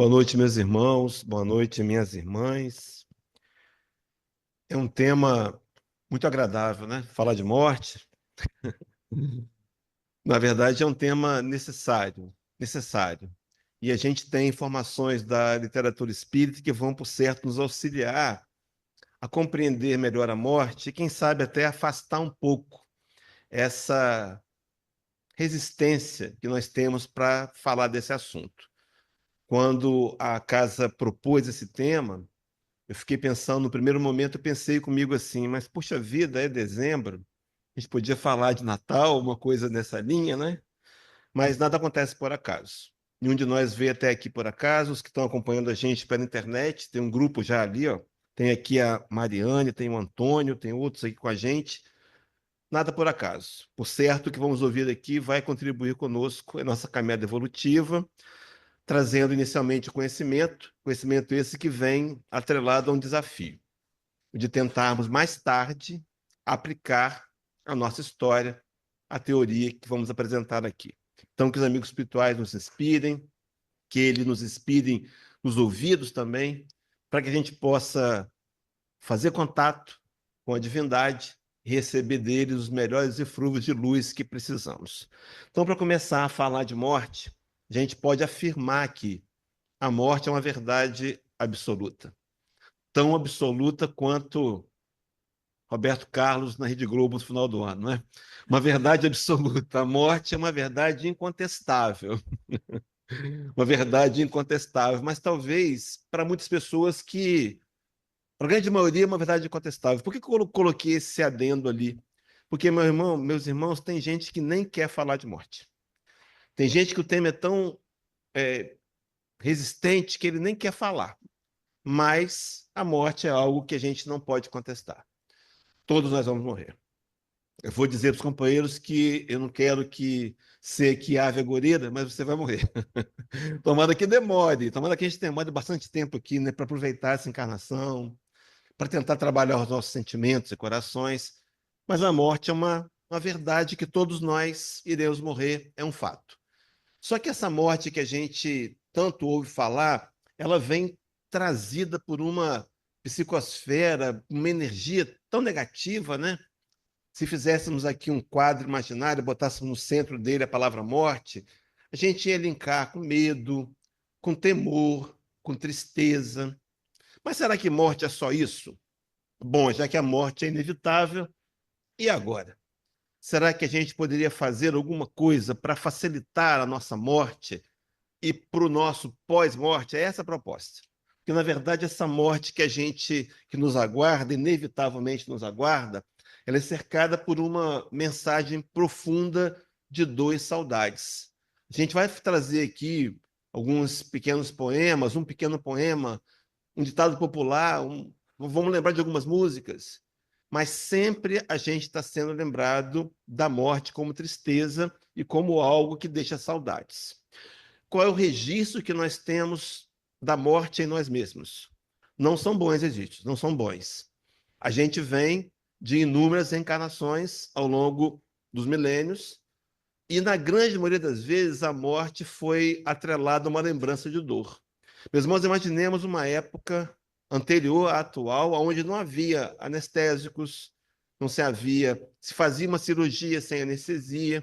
Boa noite, meus irmãos. Boa noite, minhas irmãs. É um tema muito agradável, né? Falar de morte. Na verdade, é um tema necessário. E a gente tem informações da literatura espírita que vão, por certo, nos auxiliar a compreender melhor a morte e, quem sabe, até afastar um pouco essa resistência que nós temos para falar desse assunto. Quando a casa propôs esse tema, eu fiquei pensando, no primeiro momento, eu pensei comigo assim, mas puxa vida, é dezembro, a gente podia falar de Natal, uma coisa nessa linha, né? Mas nada acontece por acaso. Nenhum de nós veio até aqui por acaso, os que estão acompanhando a gente pela internet, tem um grupo já ali, ó. Tem aqui a Mariane, tem o Antônio, tem outros aqui com a gente. Nada por acaso. Por certo, o que vamos ouvir aqui vai contribuir conosco em nossa caminhada evolutiva, trazendo inicialmente o conhecimento esse que vem atrelado a um desafio de tentarmos mais tarde aplicar a nossa história, a teoria que vamos apresentar aqui. Então, que os amigos espirituais nos inspirem, que eles nos inspirem nos ouvidos também, para que a gente possa fazer contato com a divindade e receber deles os melhores eflúvios de luz que precisamos. Então, para começar a falar de morte, a gente pode afirmar que a morte é uma verdade absoluta, tão absoluta quanto Roberto Carlos na Rede Globo no final do ano, não é? Uma verdade absoluta. A morte é uma verdade incontestável. Uma verdade incontestável, mas talvez para muitas pessoas que, para a grande maioria, é uma verdade incontestável. Por que eu coloquei esse adendo ali? Porque, meus irmãos, tem gente que nem quer falar de morte. Tem gente que o tema é tão é, resistente que ele nem quer falar. Mas a morte é algo que a gente não pode contestar. Todos nós vamos morrer. Eu vou dizer para os companheiros que eu não quero que ser que ave agoreira, mas você vai morrer. Tomara que demore, tomara que a gente demore bastante tempo aqui, né, para aproveitar essa encarnação, para tentar trabalhar os nossos sentimentos e corações. Mas a morte é uma verdade que todos nós iremos morrer, é um fato. Só que essa morte que a gente tanto ouve falar, ela vem trazida por uma psicosfera, uma energia tão negativa, né? Se fizéssemos aqui um quadro imaginário, botássemos no centro dele a palavra morte, a gente ia linkar com medo, com temor, com tristeza. Mas será que morte é só isso? Bom, já que a morte é inevitável, e agora? Será que a gente poderia fazer alguma coisa para facilitar a nossa morte e para o nosso pós-morte? É essa a proposta. Porque, na verdade, essa morte que nos aguarda, inevitavelmente nos aguarda, ela é cercada por uma mensagem profunda de dor e saudades. A gente vai trazer aqui alguns pequenos poemas, um pequeno poema, um ditado popular, vamos lembrar de algumas músicas, mas sempre a gente está sendo lembrado da morte como tristeza e como algo que deixa saudades. Qual é o registro que nós temos da morte em nós mesmos? Não são bons registros, não são bons. A gente vem de inúmeras reencarnações ao longo dos milênios e, na grande maioria das vezes, a morte foi atrelada a uma lembrança de dor. Meus irmãos, imaginemos uma época anterior à atual, onde não havia anestésicos, não se havia, se fazia uma cirurgia sem anestesia,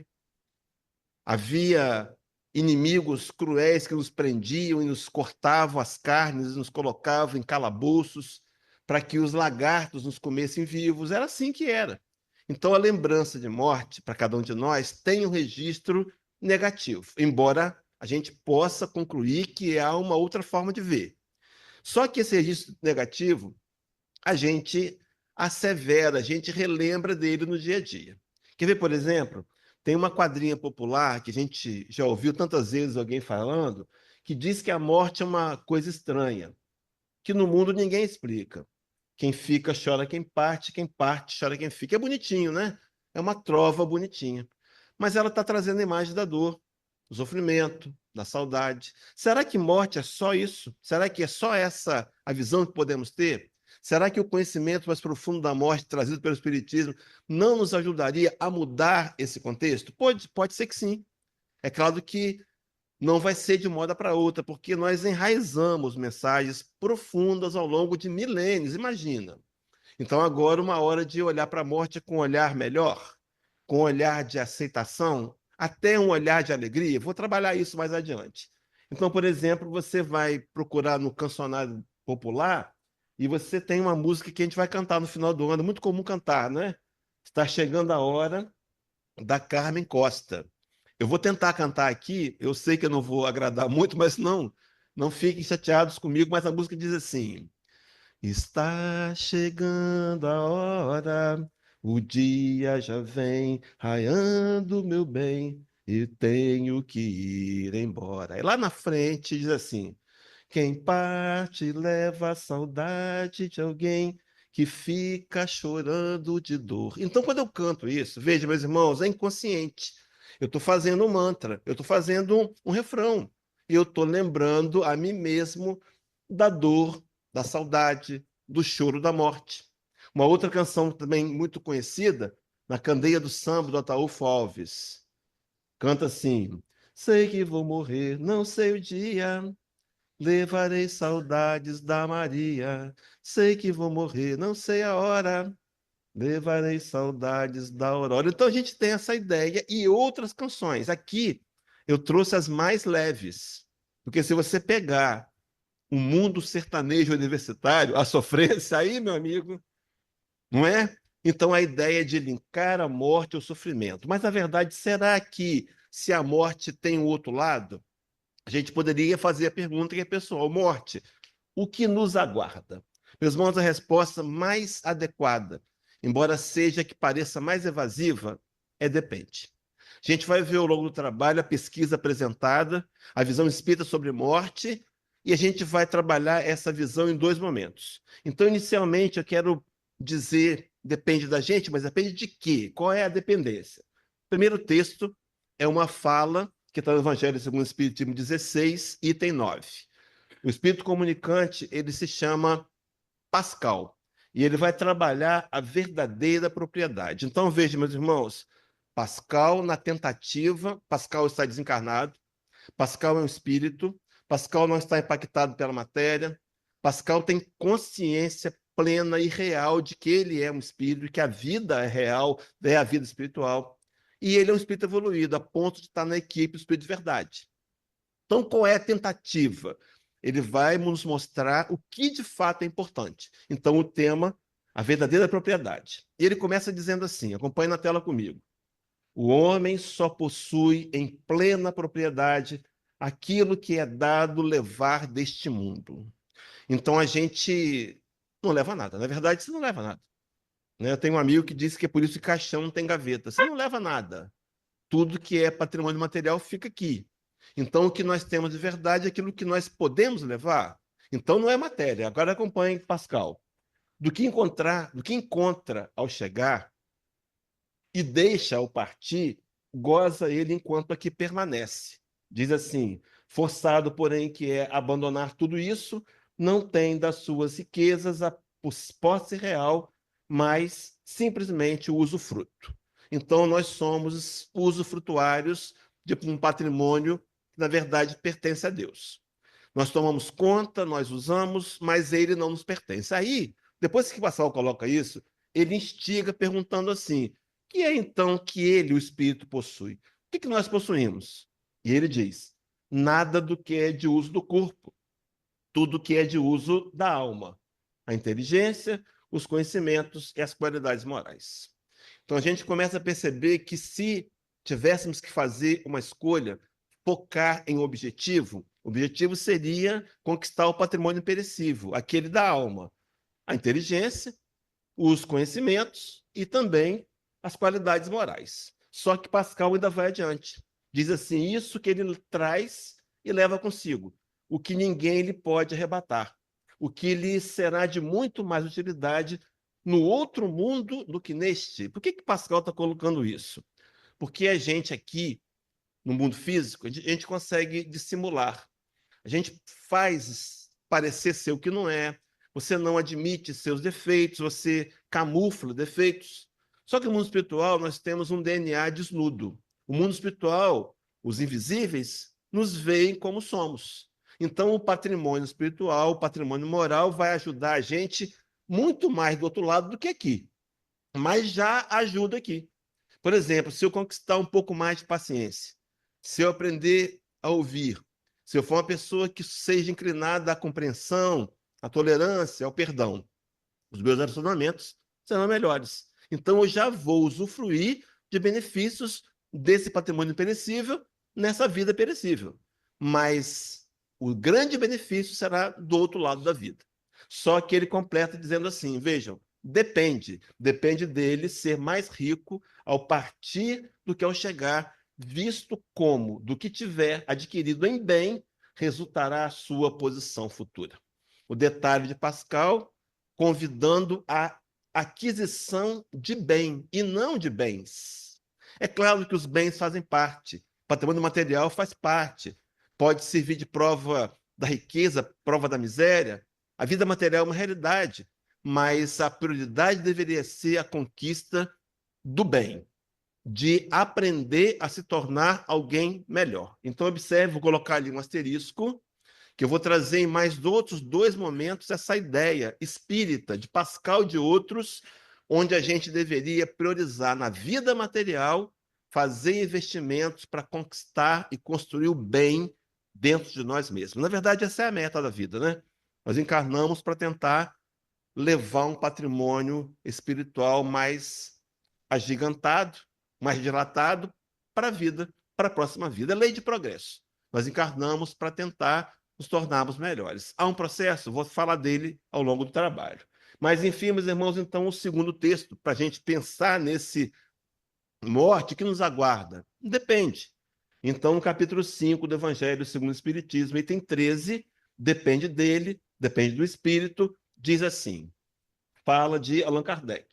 havia inimigos cruéis que nos prendiam e nos cortavam as carnes, nos colocavam em calabouços para que os lagartos nos comessem vivos. Era assim que era. Então, a lembrança de morte, para cada um de nós, tem um registro negativo, embora a gente possa concluir que há uma outra forma de ver. Só que esse registro negativo, a gente assevera, a gente relembra dele no dia a dia. Quer ver, por exemplo, tem uma quadrinha popular que a gente já ouviu tantas vezes alguém falando, que diz que a morte é uma coisa estranha, que no mundo ninguém explica. Quem fica chora quem parte chora quem fica. É bonitinho, né? É uma trova bonitinha. Mas ela está trazendo a imagem da dor, do sofrimento, da saudade. Será que morte é só isso? Será que é só essa a visão que podemos ter? Será que o conhecimento mais profundo da morte trazido pelo Espiritismo não nos ajudaria a mudar esse contexto? Pode ser que sim. É claro que não vai ser de uma hora para outra, porque nós enraizamos mensagens profundas ao longo de milênios, imagina. Então, agora, uma hora de olhar para a morte com um olhar melhor, com um olhar de aceitação, até um olhar de alegria. Vou trabalhar isso mais adiante. Então, por exemplo, você vai procurar no cancionário popular e você tem uma música que a gente vai cantar no final do ano, muito comum cantar, né? Está chegando a hora, da Carmen Costa. Eu vou tentar cantar aqui, eu sei que eu não vou agradar muito, mas não fiquem chateados comigo, mas a música diz assim: está chegando a hora, o dia já vem raiando, meu bem, e tenho que ir embora. E lá na frente diz assim: quem parte leva a saudade de alguém que fica chorando de dor. Então, quando eu canto isso, veja, meus irmãos, é inconsciente. Eu estou fazendo um mantra, eu estou fazendo um refrão. E eu estou lembrando a mim mesmo da dor, da saudade, do choro da morte. Uma outra canção também muito conhecida, Na Candeia do Samba, do Ataúfo Alves. Canta assim: sei que vou morrer, não sei o dia. Levarei saudades da Maria. Sei que vou morrer, não sei a hora. Levarei saudades da Aurora. Então a gente tem essa ideia e outras canções. Aqui eu trouxe as mais leves. Porque se você pegar o mundo sertanejo universitário, a sofrência, aí, meu amigo, não é? Então a ideia de linkar a morte ao sofrimento. Mas, na verdade, será que se a morte tem o outro lado, a gente poderia fazer a pergunta que é pessoal: morte, o que nos aguarda? Meus irmãos, a resposta mais adequada, embora seja que pareça mais evasiva, é depende. A gente vai ver ao longo do trabalho a pesquisa apresentada, a visão espírita sobre morte, e a gente vai trabalhar essa visão em dois momentos. Então, inicialmente, eu quero dizer, depende da gente, mas depende de quê? Qual é a dependência? O primeiro texto é uma fala que está no Evangelho segundo o Espiritismo 16, item 9. O espírito comunicante, ele se chama Pascal, e ele vai trabalhar a verdadeira propriedade. Então, veja, meus irmãos, Pascal na tentativa, Pascal está desencarnado, Pascal é um espírito, Pascal não está impactado pela matéria, Pascal tem consciência plena e real de que ele é um espírito, que a vida é real, é a vida espiritual, e ele é um espírito evoluído, a ponto de estar na equipe do Espírito de Verdade. Então, qual é a tentativa? Ele vai nos mostrar o que de fato é importante. Então, o tema, a verdadeira propriedade. E ele começa dizendo assim: acompanhe na tela comigo. O homem só possui em plena propriedade aquilo que é dado levar deste mundo. Então, a gente não leva nada. Na verdade, você não leva nada. Né? Eu tenho um amigo que disse que é por isso que caixão não tem gaveta. Você não leva nada. Tudo que é patrimônio material fica aqui. Então, o que nós temos de verdade é aquilo que nós podemos levar. Então, não é matéria. Agora acompanhe Pascal. Do que encontra ao chegar e deixa ao partir, goza ele enquanto aqui permanece. Diz assim: forçado, porém, que é abandonar tudo isso, não tem das suas riquezas a posse real, mas simplesmente o usufruto. Então, nós somos usufrutuários de um patrimônio que, na verdade, pertence a Deus. Nós tomamos conta, nós usamos, mas ele não nos pertence. Aí, depois que o Pascal coloca isso, ele instiga perguntando assim: que é então que ele, o espírito, possui? O que nós possuímos? E ele diz: nada do que é de uso do corpo, tudo que é de uso da alma, a inteligência, os conhecimentos e as qualidades morais. Então a gente começa a perceber que se tivéssemos que fazer uma escolha, focar em objetivo, o objetivo seria conquistar o patrimônio perecível, aquele da alma, a inteligência, os conhecimentos e também as qualidades morais. Só que Pascal ainda vai adiante. Diz assim: isso que ele traz e leva consigo, o que ninguém lhe pode arrebatar, o que lhe será de muito mais utilidade no outro mundo do que neste. Por que Pascal está colocando isso? Porque a gente aqui, no mundo físico, a gente consegue dissimular. A gente faz parecer ser o que não é, você não admite seus defeitos, você camufla defeitos. Só que no mundo espiritual nós temos um DNA desnudo. O mundo espiritual, os invisíveis, nos veem como somos. Então, o patrimônio espiritual, o patrimônio moral vai ajudar a gente muito mais do outro lado do que aqui, mas já ajuda aqui. Por exemplo, se eu conquistar um pouco mais de paciência, se eu aprender a ouvir, se eu for uma pessoa que seja inclinada à compreensão, à tolerância, ao perdão, os meus relacionamentos serão melhores. Então, eu já vou usufruir de benefícios desse patrimônio perecível nessa vida perecível. Mas o grande benefício será do outro lado da vida. Só que ele completa dizendo assim: vejam, depende dele ser mais rico ao partir do que ao chegar, visto como do que tiver adquirido em bem resultará a sua posição futura. O detalhe de Pascal convidando a aquisição de bem e não de bens. É claro que os bens fazem parte, o patrimônio material faz parte, pode servir de prova da riqueza, prova da miséria. A vida material é uma realidade, mas a prioridade deveria ser a conquista do bem, de aprender a se tornar alguém melhor. Então, observe, vou colocar ali um asterisco, que eu vou trazer em mais outros dois momentos essa ideia espírita de Pascal e de outros, onde a gente deveria priorizar na vida material, fazer investimentos para conquistar e construir o bem dentro de nós mesmos. Na verdade, essa é a meta da vida, né? Nós encarnamos para tentar levar um patrimônio espiritual mais agigantado, mais dilatado para a vida, para a próxima vida. É lei de progresso. Nós encarnamos para tentar nos tornarmos melhores. Há um processo, vou falar dele ao longo do trabalho. Mas, enfim, meus irmãos, então, o segundo texto, para a gente pensar nesse morte que nos aguarda, depende. Então, no capítulo 5 do Evangelho segundo o Espiritismo, item 13, depende dele, depende do Espírito, diz assim, fala de Allan Kardec.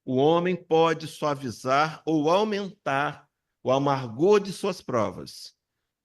O homem pode suavizar ou aumentar o amargor de suas provas,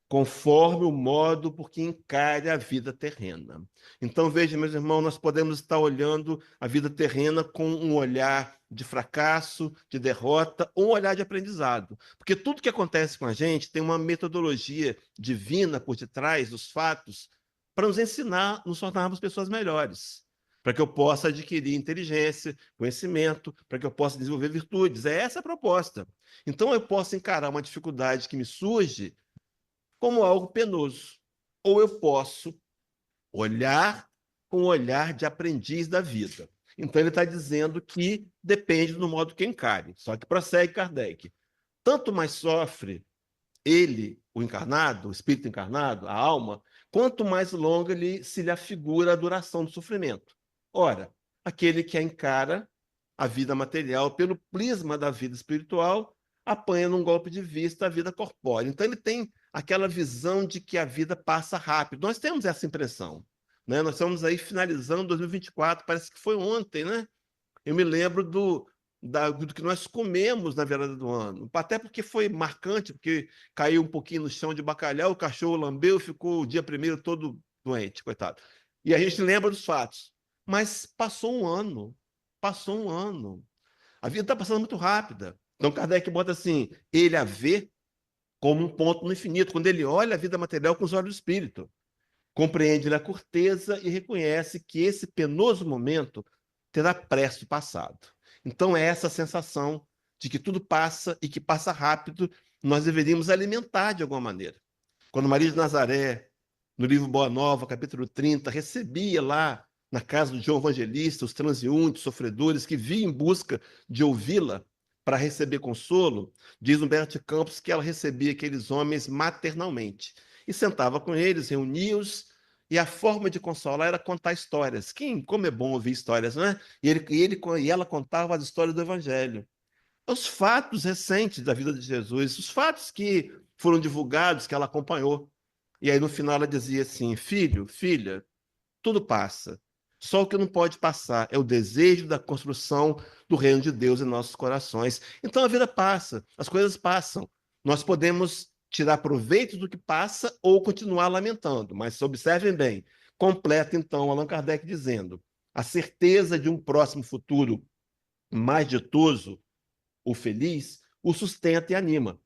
conforme o modo por que encare a vida terrena. Então, veja, meus irmãos, nós podemos estar olhando a vida terrena com um olhar de fracasso, de derrota, ou um olhar de aprendizado. Porque tudo que acontece com a gente tem uma metodologia divina por detrás dos fatos para nos ensinar, nos tornarmos pessoas melhores. Para que eu possa adquirir inteligência, conhecimento, para que eu possa desenvolver virtudes. É essa a proposta. Então, eu posso encarar uma dificuldade que me surge como algo penoso. Ou eu posso olhar com o olhar de aprendiz da vida. Então, ele está dizendo que depende do modo que encare. Só que prossegue Kardec. Tanto mais sofre ele, o encarnado, o espírito encarnado, a alma, quanto mais longa se lhe afigura a duração do sofrimento. Ora, aquele que encara a vida material pelo prisma da vida espiritual apanha num golpe de vista a vida corpórea. Então ele tem aquela visão de que a vida passa rápido. Nós temos essa impressão, né? Nós estamos aí finalizando 2024, parece que foi ontem, né? Eu me lembro do que nós comemos na virada do ano, até porque foi marcante, porque caiu um pouquinho no chão de bacalhau, o cachorro lambeu, ficou o dia primeiro todo doente, coitado. E a gente lembra dos fatos. Mas passou um ano. A vida está passando muito rápida. Então Kardec bota assim, ele a vê como um ponto no infinito, quando ele olha a vida material com os olhos do espírito. Compreende a corteza e reconhece que esse penoso momento terá presto passado. Então, é essa sensação de que tudo passa e que passa rápido, nós deveríamos alimentar de alguma maneira. Quando Maria de Nazaré, no livro Boa Nova, capítulo 30, recebia lá na casa do João Evangelista os transeuntes, sofredores que vinham em busca de ouvi-la para receber consolo, diz Humberto de Campos que ela recebia aqueles homens maternalmente e sentava com eles, reunia-os, e a forma de consolar era contar histórias. Como é bom ouvir histórias, não é? E ela contava as histórias do Evangelho. Os fatos recentes da vida de Jesus, os fatos que foram divulgados, que ela acompanhou. E aí no final ela dizia assim: filho, filha, tudo passa. Só o que não pode passar é o desejo da construção do reino de Deus em nossos corações. Então a vida passa, as coisas passam. Nós podemos tirar proveito do que passa ou continuar lamentando, mas observem bem, completa então Allan Kardec dizendo: a certeza de um próximo futuro mais ditoso ou feliz o sustenta e anima.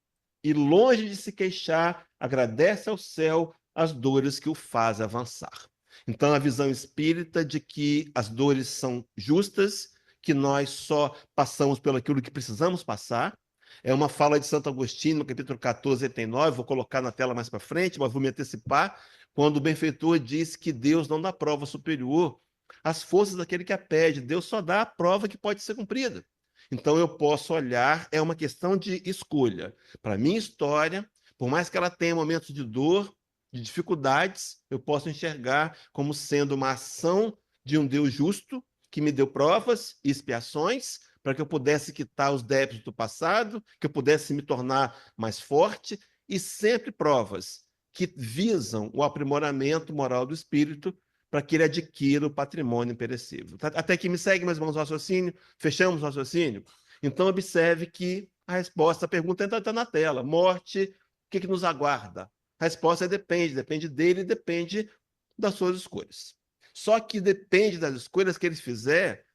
e, longe de se queixar, agradece ao céu as dores que o fazem avançar. Então, a visão espírita de que as dores são justas, que nós só passamos pelo aquilo que precisamos passar, é uma fala de Santo Agostinho, no capítulo 14, item 9, vou colocar na tela mais para frente, mas vou me antecipar, quando o benfeitor diz que Deus não dá prova superior às forças daquele que a pede, Deus só dá a prova que pode ser cumprida. Então eu posso olhar, é uma questão de escolha. Para a minha história, por mais que ela tenha momentos de dor, de dificuldades, eu posso enxergar como sendo uma ação de um Deus justo, que me deu provas e expiações, para que eu pudesse quitar os débitos do passado, que eu pudesse me tornar mais forte, e sempre provas que visam o aprimoramento moral do espírito para que ele adquira o patrimônio imperecível. Até que me segue, meus irmãos, o raciocínio? Fechamos o raciocínio? Então, observe que a resposta à pergunta está na tela. Morte, o que nos aguarda? A resposta é depende dele, depende das suas escolhas. Só que depende das escolhas que ele fizer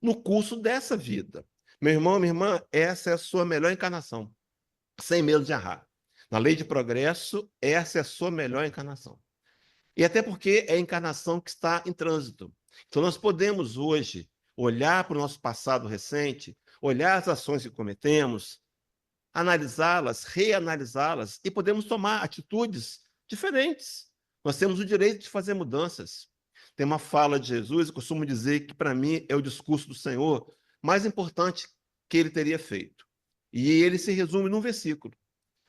no curso dessa vida. Meu irmão, minha irmã, essa é a sua melhor encarnação, sem medo de errar. Na lei de progresso, essa é a sua melhor encarnação. E até porque é a encarnação que está em trânsito. Então, nós podemos hoje olhar para o nosso passado recente, olhar as ações que cometemos, analisá-las, reanalisá-las e podemos tomar atitudes diferentes. Nós temos o direito de fazer mudanças. Tem uma fala de Jesus, eu costumo dizer que para mim é o discurso do Senhor mais importante que ele teria feito. E ele se resume num versículo.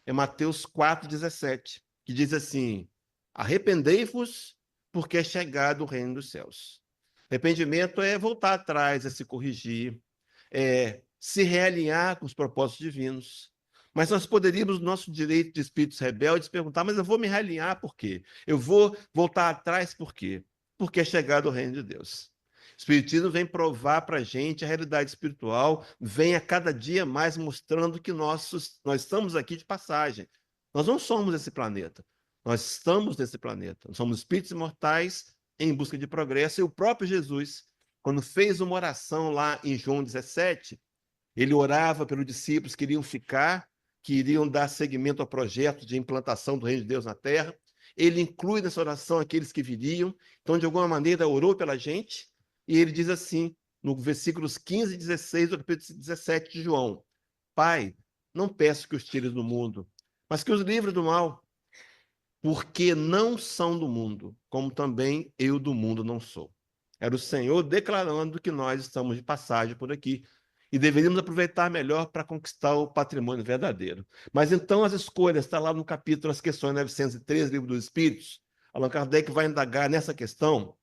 É Mateus 4,17, que diz assim: arrependei-vos, porque é chegado o reino dos céus. Arrependimento é voltar atrás, é se corrigir, é se realinhar com os propósitos divinos. Mas nós poderíamos, no nosso direito de espíritos rebeldes, perguntar: mas eu vou me realinhar por quê? Eu vou voltar atrás por quê? Porque é chegado o reino de Deus. O Espiritismo vem provar para a gente a realidade espiritual, vem a cada dia mais mostrando que nós estamos aqui de passagem. Nós não somos esse planeta. Nós estamos nesse planeta. Nós somos espíritos imortais em busca de progresso. E o próprio Jesus, quando fez uma oração lá em João 17, ele orava pelos discípulos que iriam ficar, que iriam dar seguimento ao projeto de implantação do reino de Deus na Terra. Ele inclui nessa oração aqueles que viriam. Então, de alguma maneira, orou pela gente. E ele diz assim, no versículos 15 e 16 do capítulo 17 de João: Pai, não peço que os tires do mundo, mas que os livres do mal, porque não são do mundo, como também eu do mundo não sou. Era o Senhor declarando que nós estamos de passagem por aqui e deveríamos aproveitar melhor para conquistar o patrimônio verdadeiro. Mas então as escolhas, está lá no capítulo As Questões 913, Livro dos Espíritos, Allan Kardec vai indagar nessa questão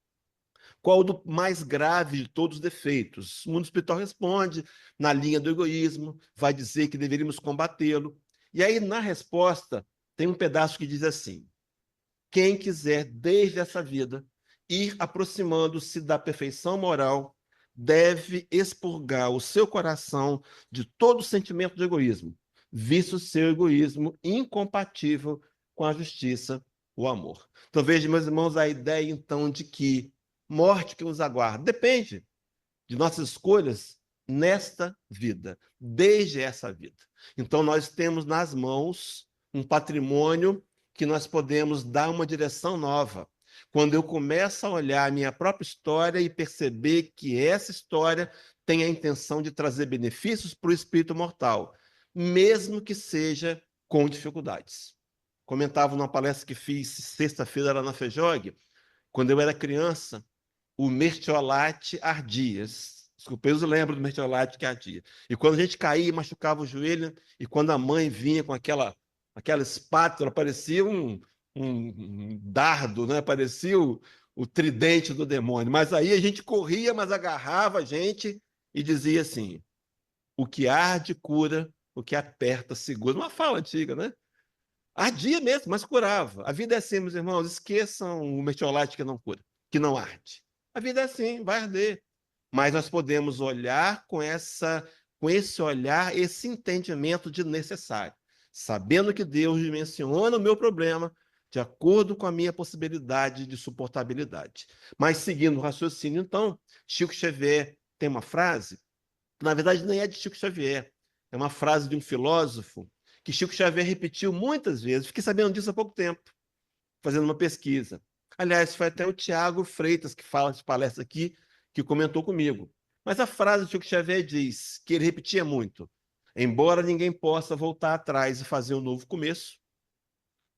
qual o mais grave de todos os defeitos. O mundo espiritual responde na linha do egoísmo, vai dizer que deveríamos combatê-lo. E aí, na resposta, tem um pedaço que diz assim: quem quiser, desde essa vida, ir aproximando-se da perfeição moral, deve expurgar o seu coração de todo sentimento de egoísmo, visto o seu egoísmo incompatível com a justiça, o amor. Então, veja, meus irmãos, a ideia, então, de que morte que nos aguarda depende de nossas escolhas nesta vida, desde essa vida. Então, nós temos nas mãos um patrimônio que nós podemos dar uma direção nova. Quando eu começo a olhar a minha própria história e perceber que essa história tem a intenção de trazer benefícios para o espírito mortal, mesmo que seja com dificuldades. Comentava numa palestra que fiz sexta-feira lá na FEJOG, quando eu era criança, o mertiolate ardia. Desculpa, eu lembro do mertiolate que ardia. E quando a gente caía, machucava o joelho, e quando a mãe vinha com aquela espátula, parecia um dardo, né? Parecia o tridente do demônio. Mas aí a gente corria, mas agarrava a gente e dizia assim: o que arde cura, o que aperta segura. Uma fala antiga, né? Ardia mesmo, mas curava. A vida é assim, meus irmãos. Esqueçam o mertiolate que não cura, que não arde. A vida é assim, vai arder. Mas nós podemos olhar com esse olhar, esse entendimento de necessário, sabendo que Deus dimensiona o meu problema de acordo com a minha possibilidade de suportabilidade. Mas seguindo o raciocínio, então, Chico Xavier tem uma frase, que na verdade nem é de Chico Xavier, é uma frase de um filósofo que Chico Xavier repetiu muitas vezes. Fiquei sabendo disso há pouco tempo, fazendo uma pesquisa. Aliás, foi até o Tiago Freitas, que fala de palestra aqui, que comentou comigo. Mas a frase do Chico Xavier diz, que ele repetia muito: embora ninguém possa voltar atrás e fazer um novo começo,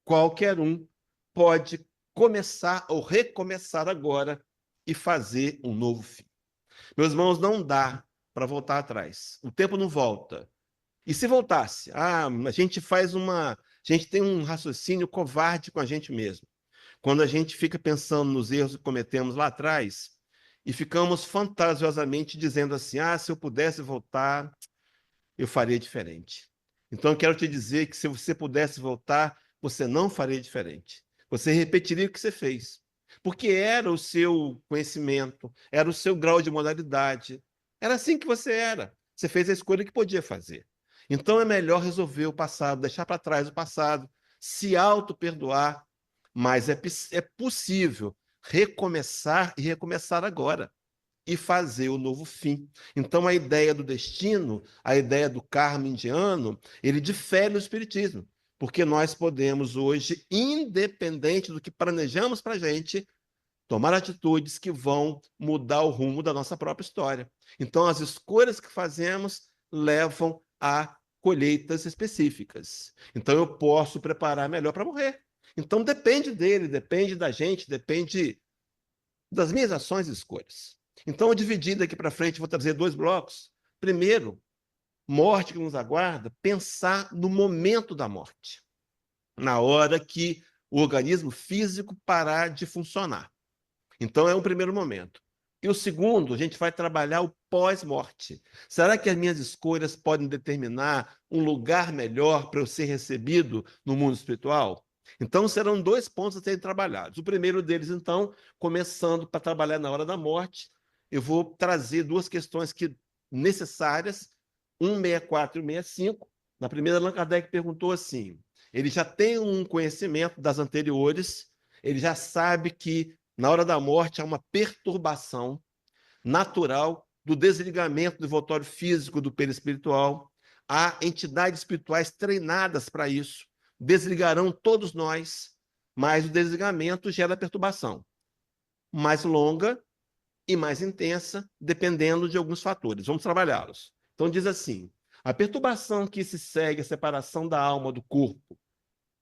qualquer um pode começar ou recomeçar agora e fazer um novo fim. Meus irmãos, não dá para voltar atrás. O tempo não volta. E se voltasse? A gente a gente tem um raciocínio covarde com a gente mesmo. Quando a gente fica pensando nos erros que cometemos lá atrás e ficamos fantasiosamente dizendo assim: se eu pudesse voltar, eu faria diferente. Então, eu quero te dizer que se você pudesse voltar, você não faria diferente. Você repetiria o que você fez. Porque era o seu conhecimento, era o seu grau de modalidade. Era assim que você era. Você fez a escolha que podia fazer. Então, é melhor resolver o passado, deixar para trás o passado, se auto-perdoar. Mas é possível recomeçar e recomeçar agora e fazer o novo fim. Então, a ideia do destino, a ideia do karma indiano, ele difere do espiritismo, porque nós podemos hoje, independente do que planejamos para a gente, tomar atitudes que vão mudar o rumo da nossa própria história. Então, as escolhas que fazemos levam a colheitas específicas. Então, eu posso preparar melhor para morrer. Então, depende dele, depende da gente, depende das minhas ações e escolhas. Então, eu dividi daqui para frente, vou trazer 2 blocos. Primeiro, morte que nos aguarda, pensar no momento da morte, na hora que o organismo físico parar de funcionar. Então, é um primeiro momento. E o segundo, a gente vai trabalhar o pós-morte. Será que as minhas escolhas podem determinar um lugar melhor para eu ser recebido no mundo espiritual? Então, serão 2 pontos a serem trabalhados. O primeiro deles, então, começando para trabalhar na hora da morte, eu vou trazer 2 questões necessárias, 164 e 165. Na primeira, Allan Kardec perguntou assim, ele já tem um conhecimento das anteriores, ele já sabe que na hora da morte há uma perturbação natural do desligamento do envoltório físico do perispiritual. Há entidades espirituais treinadas para isso. Desligarão todos nós, mas o desligamento gera perturbação mais longa e mais intensa, dependendo de alguns fatores. Vamos trabalhá-los. Então, diz assim: a perturbação que se segue a separação da alma do corpo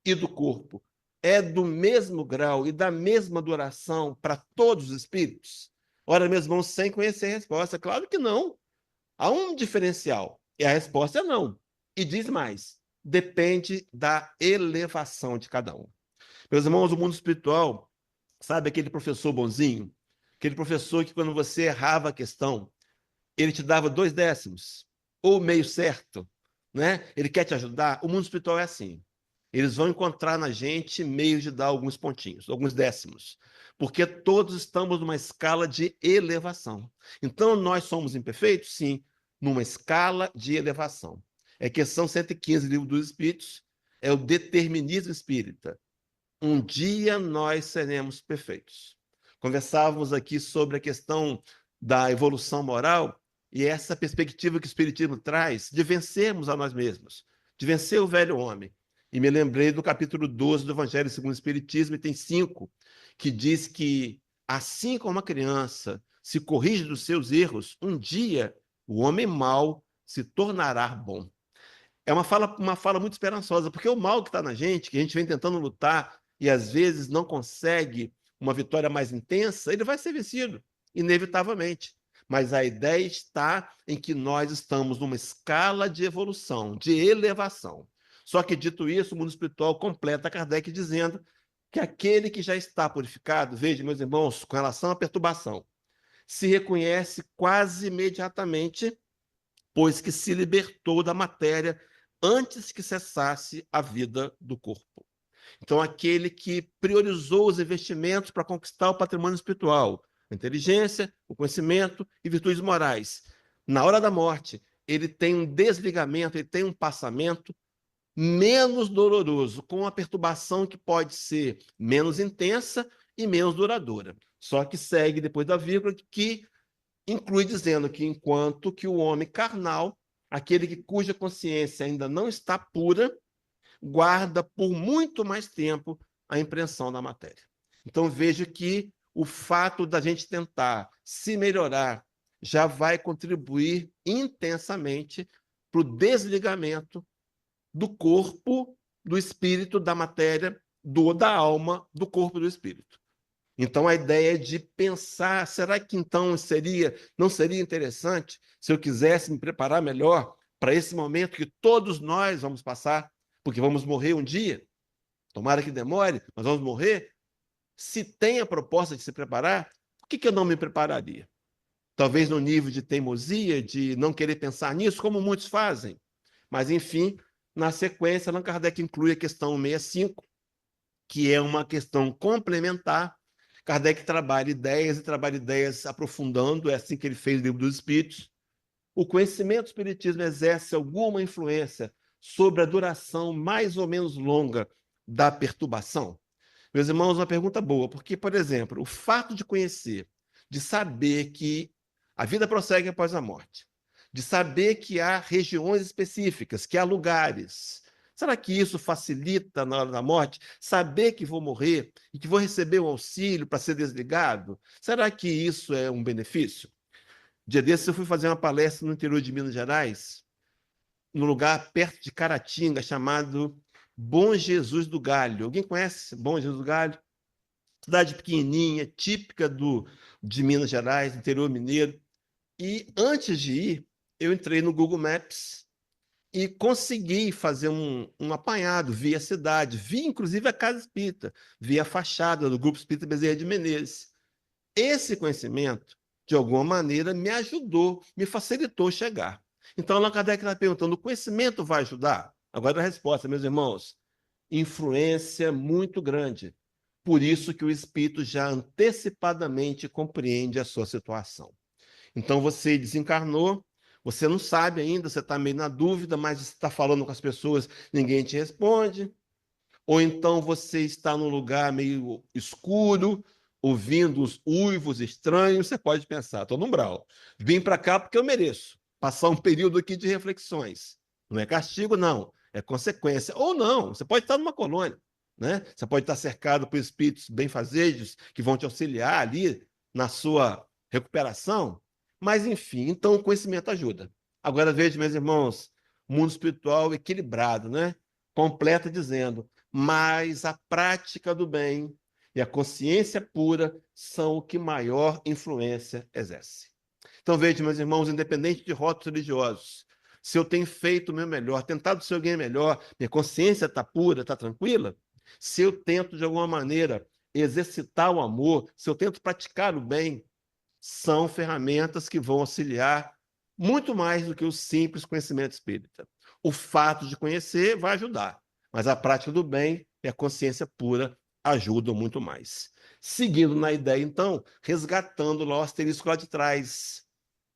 e do corpo é do mesmo grau e da mesma duração para todos os espíritos? Ora, meus irmãos, sem conhecer a resposta, claro que não. Há um diferencial, e a resposta é não. E diz mais: depende da elevação de cada um. Meus irmãos, o mundo espiritual, sabe aquele professor bonzinho? Aquele professor que, quando você errava a questão, ele te dava 2 décimos, ou meio certo, né? Ele quer te ajudar. O mundo espiritual é assim. Eles vão encontrar na gente meios de dar alguns pontinhos, alguns décimos, porque todos estamos numa escala de elevação. Então, nós somos imperfeitos? Sim, numa escala de elevação. É questão 115, livro dos Espíritos, é o determinismo espírita. Um dia nós seremos perfeitos. Conversávamos aqui sobre a questão da evolução moral e essa perspectiva que o Espiritismo traz de vencermos a nós mesmos, de vencer o velho homem. E me lembrei do capítulo 12 do Evangelho segundo o Espiritismo, e tem 5, que diz que, assim como a criança se corrige dos seus erros, um dia o homem mau se tornará bom. É uma fala muito esperançosa, porque o mal que está na gente, que a gente vem tentando lutar e às vezes não consegue uma vitória mais intensa, ele vai ser vencido, inevitavelmente. Mas a ideia está em que nós estamos numa escala de evolução, de elevação. Só que, dito isso, o mundo espiritual completa Kardec dizendo que aquele que já está purificado, veja, meus irmãos, com relação à perturbação, se reconhece quase imediatamente, pois que se libertou da matéria antes que cessasse a vida do corpo. Então, aquele que priorizou os investimentos para conquistar o patrimônio espiritual, a inteligência, o conhecimento e virtudes morais, na hora da morte, ele tem um desligamento, ele tem um passamento menos doloroso, com uma perturbação que pode ser menos intensa e menos duradoura. Só que segue depois da vírgula, que inclui dizendo que enquanto que o homem carnal, aquele cuja consciência ainda não está pura, guarda por muito mais tempo a impressão da matéria. Então, vejo que o fato da gente tentar se melhorar já vai contribuir intensamente para o desligamento do corpo, do espírito, da matéria, da alma, do corpo e do espírito. Então, a ideia de pensar, será que então não seria interessante se eu quisesse me preparar melhor para esse momento que todos nós vamos passar, porque vamos morrer um dia, tomara que demore, mas vamos morrer. Se tem a proposta de se preparar, por que eu não me prepararia? Talvez no nível de teimosia, de não querer pensar nisso, como muitos fazem. Mas, enfim, na sequência, Allan Kardec inclui a questão 65, que é uma questão complementar. Kardec trabalha ideias aprofundando, é assim que ele fez o Livro dos Espíritos. O conhecimento do Espiritismo exerce alguma influência sobre a duração mais ou menos longa da perturbação? Meus irmãos, uma pergunta boa, porque, por exemplo, o fato de conhecer, de saber que a vida prossegue após a morte, de saber que há regiões específicas, que há lugares. Será que isso facilita na hora da morte? Saber que vou morrer e que vou receber um auxílio para ser desligado? Será que isso é um benefício? Dia desses eu fui fazer uma palestra no interior de Minas Gerais, num lugar perto de Caratinga, chamado Bom Jesus do Galho. Alguém conhece Bom Jesus do Galho? Cidade pequenininha, típica de Minas Gerais, interior mineiro. E antes de ir, eu entrei no Google Maps e consegui fazer um apanhado, vi a cidade, vi inclusive a Casa Espírita, vi a fachada do Grupo Espírita Bezerra de Menezes. Esse conhecimento, de alguma maneira, me ajudou, me facilitou chegar. Então, Allan Kardec está perguntando: o conhecimento vai ajudar? Agora a resposta, meus irmãos: influência muito grande. Por isso que o espírito já antecipadamente compreende a sua situação. Então, você desencarnou, você não sabe ainda, você está meio na dúvida, mas está falando com as pessoas, ninguém te responde. Ou então você está num lugar meio escuro, ouvindo os uivos estranhos, você pode pensar: estou no umbral, vim para cá porque eu mereço passar um período aqui de reflexões. Não é castigo, não, é consequência. Ou não, você pode estar numa colônia, né? Você pode estar cercado por espíritos benfazejos que vão te auxiliar ali na sua recuperação. Mas, enfim, então o conhecimento ajuda. Agora veja, meus irmãos, o mundo espiritual equilibrado, né? Completa dizendo: mas a prática do bem e a consciência pura são o que maior influência exerce. Então, veja, meus irmãos, independente de rótulos religiosos, se eu tenho feito o meu melhor, tentado ser alguém melhor, minha consciência está pura, está tranquila, se eu tento, de alguma maneira, exercitar o amor, se eu tento praticar o bem, são ferramentas que vão auxiliar muito mais do que o simples conhecimento espírita. O fato de conhecer vai ajudar, mas a prática do bem e a consciência pura ajudam muito mais. Seguindo na ideia, então, resgatando lá o asterisco lá de trás,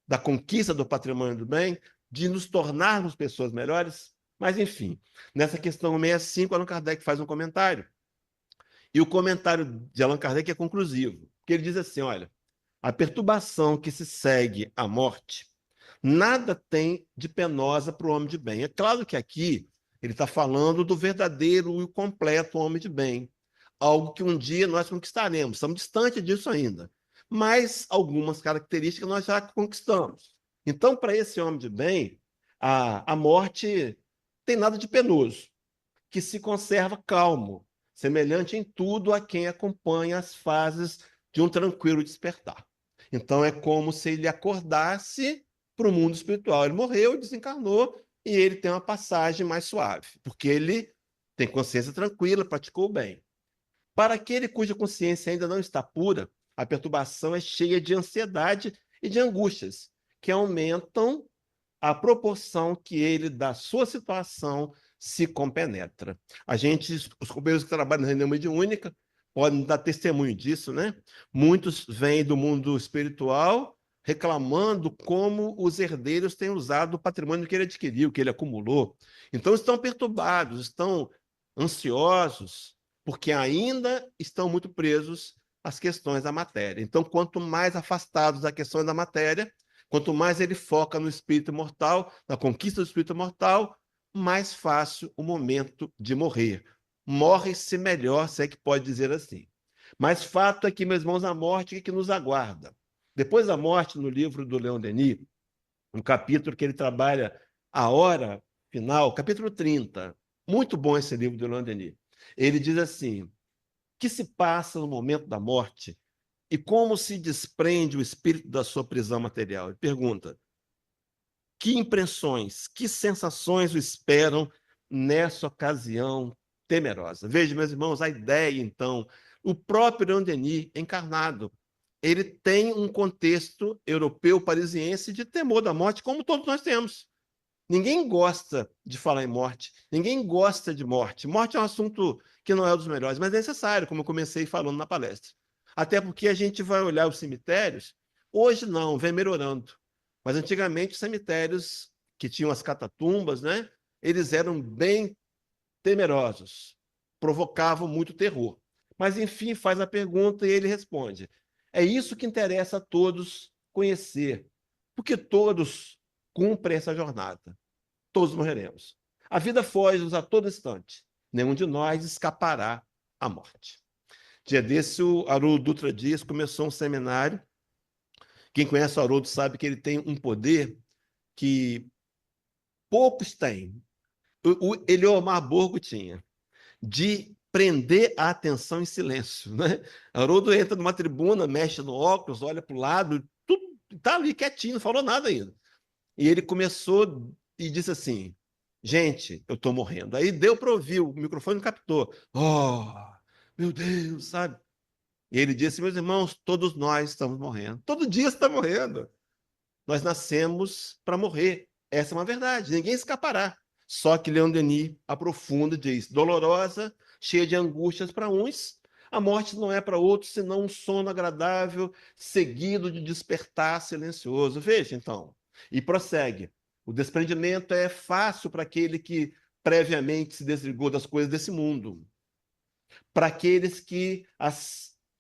da conquista do patrimônio do bem, de nos tornarmos pessoas melhores. Mas, enfim, nessa questão 65, Allan Kardec faz um comentário. E o comentário de Allan Kardec é conclusivo, porque ele diz assim: olha, a perturbação que se segue à morte nada tem de penosa para o homem de bem. É claro que aqui ele está falando do verdadeiro e completo homem de bem, algo que um dia nós conquistaremos. Estamos distantes disso ainda, mas algumas características nós já conquistamos. Então, para esse homem de bem, a morte tem nada de penoso, que se conserva calmo, semelhante em tudo a quem acompanha as fases de um tranquilo despertar. Então é como se ele acordasse para o mundo espiritual. Ele morreu, desencarnou, e ele tem uma passagem mais suave, porque ele tem consciência tranquila, praticou o bem. Para aquele cuja consciência ainda não está pura, a perturbação é cheia de ansiedade e de angústias, que aumentam a proporção que ele, da sua situação, se compenetra. Os companheiros que trabalham na reunião mediúnica podem dar testemunho disso, né? Muitos vêm do mundo espiritual reclamando como os herdeiros têm usado o patrimônio que ele adquiriu, que ele acumulou. Então estão perturbados, estão ansiosos, porque ainda estão muito presos às questões da matéria. Então, quanto mais afastados das questões da matéria, quanto mais ele foca no espírito mortal, na conquista do espírito mortal, mais fácil o momento de morrer. Morre-se melhor, se é que pode dizer assim. Mas fato é que, meus irmãos, a morte é que nos aguarda. Depois da morte, no livro do Leon Denis, um capítulo que ele trabalha a hora final, capítulo 30. Muito bom esse livro do Leon Denis. Ele diz assim: o que se passa no momento da morte e como se desprende o espírito da sua prisão material? Ele pergunta: que impressões, que sensações o esperam nessa ocasião temerosa? Veja, meus irmãos, a ideia, então, o próprio Leon Denis encarnado, ele tem um contexto europeu parisiense de temor da morte, como todos nós temos. Ninguém gosta de falar em morte, ninguém gosta de morte. Morte é um assunto que não é um dos melhores, mas é necessário, como eu comecei falando na palestra. Até porque a gente vai olhar os cemitérios, hoje não, vem melhorando. Mas antigamente os cemitérios que tinham as catatumbas, né, eles eram bem temerosos, provocavam muito terror. Mas, enfim, faz a pergunta e ele responde: é isso que interessa a todos conhecer, porque todos cumprem essa jornada. Todos morreremos. A vida foge-nos a todo instante. Nenhum de nós escapará à morte. Dia desse, o Haroldo Dutra Dias começou um seminário. Quem conhece o Haroldo sabe que ele tem um poder que poucos têm. O Eliomar Borgo tinha, de prender a atenção em silêncio. Né? Haroldo entra numa tribuna, mexe no óculos, olha para o lado, tudo está ali quietinho, não falou nada ainda. E ele começou e disse assim: gente, eu estou morrendo. Aí deu para ouvir, o microfone captou. Oh, meu Deus, sabe? E ele disse: meus irmãos, todos nós estamos morrendo. Todo dia você está morrendo. Nós nascemos para morrer. Essa é uma verdade, ninguém escapará. Só que Leon Denis aprofunda e diz: dolorosa, cheia de angústias para uns, a morte não é para outros senão um sono agradável, seguido de despertar silencioso. Veja, então, e prossegue. O desprendimento é fácil para aquele que previamente se desligou das coisas desse mundo, para aqueles que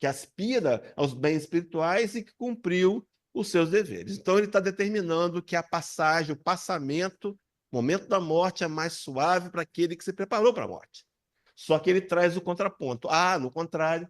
aspira aos bens espirituais e que cumpriu os seus deveres. Então, ele está determinando que a passagem, o passamento, o momento da morte é mais suave para aquele que se preparou para a morte. Só que ele traz o contraponto. No contrário,